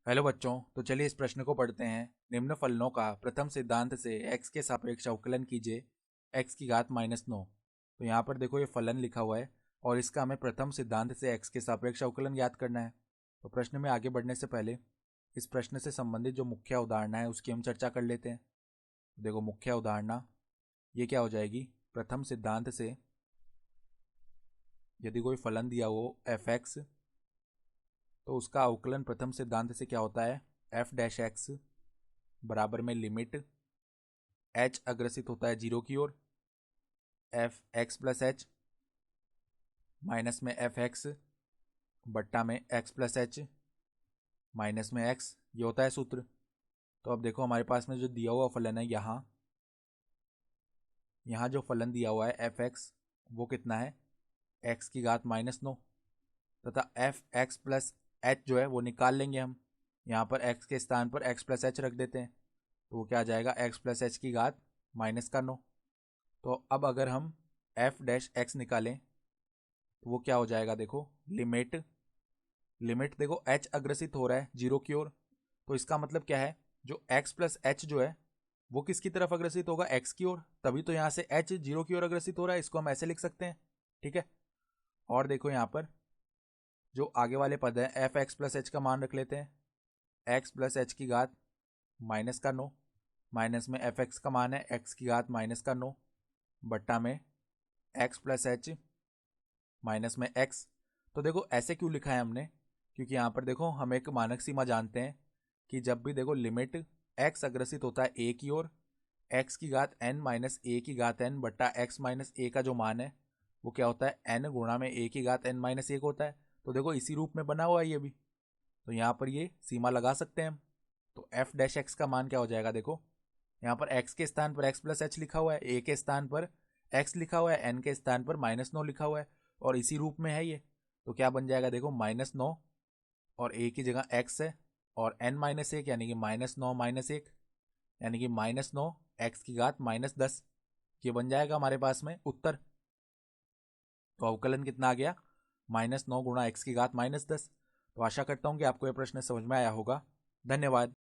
Hello बच्चों, तो चलिए इस प्रश्न को पढ़ते हैं। निम्न फलनों का प्रथम सिद्धांत से x के सापेक्ष अवकलन कीजिए x की घात -9। तो यहाँ पर देखो ये फलन लिखा हुआ है और इसका हमें प्रथम सिद्धांत से x के सापेक्ष अवकलन ज्ञात करना है। तो प्रश्न में आगे बढ़ने से पहले इस प्रश्न से संबंधित जो मुख्य अवधारणा है उसकी हम चर्चा कर लेते हैं। देखो मुख्य अवधारणा ये क्या हो जाएगी, प्रथम सिद्धांत से यदि कोई फलन दिया हो f(x) तो उसका अवकलन प्रथम सिद्धांत से क्या होता है, f' बराबर में लिमिट h अग्रसित होता है 0 की ओर, f(x प्लस h) माइनस में f(x) बट्टा में x प्लस h माइनस में x, ये होता है सूत्र। तो अब देखो हमारे पास में जो दिया हुआ फलन है यहाँ जो फलन दिया हुआ है f(x) वो कितना है, x की घात -9 तथा f(x प्लस h) जो है वो निकाल लेंगे हम। यहाँ पर x के स्थान पर x प्लस h रख देते हैं, तो वो क्या आ जाएगा, x प्लस h की घात -9। तो अब अगर हम f' निकालें तो वो क्या हो जाएगा, देखो लिमिट देखो h अग्रसित हो रहा है 0 की ओर, तो इसका मतलब क्या है, जो x प्लस h जो है वो किसकी तरफ अग्रसित होगा, x की ओर। तभी तो यहाँ से h 0 की ओर अग्रसित हो रहा है, इसको हम ऐसे लिख सकते हैं। ठीक है, और देखो यहाँ पर जो आगे वाले पद है f(x प्लस h) का मान रख लेते हैं, x प्लस h की घात -9 माइनस में f(x) का मान है x की घात -9 बट्टा में x प्लस h माइनस में x। तो देखो ऐसे क्यों लिखा है हमने, क्योंकि यहाँ पर देखो हम एक मानक सीमा जानते हैं कि जब भी देखो लिमिट x अग्रसित होता है a की ओर, x की घात n माइनस a की घात n बट्टा x माइनस a का जो मान है वो क्या होता है, n गुणा में a की घात n माइनस 1 होता है। तो देखो इसी रूप में बना हुआ है ये भी, तो यहाँ पर ये सीमा लगा सकते हैं हम। तो f' का मान क्या हो जाएगा, देखो यहाँ पर x के स्थान पर x प्लस h लिखा हुआ है, a के स्थान पर x लिखा हुआ है, n के स्थान पर -9 लिखा हुआ है और इसी रूप में है ये। तो क्या बन जाएगा, देखो -9 और a की जगह x है और n-1 यानी कि -9 -1 यानी कि -9 x की घात -10, ये बन जाएगा हमारे पास में उत्तर। तो अवकलन कितना आ गया, -9 गुणा x की घात -10। तो आशा करता हूँ कि आपको यह प्रश्न समझ में आया होगा। धन्यवाद।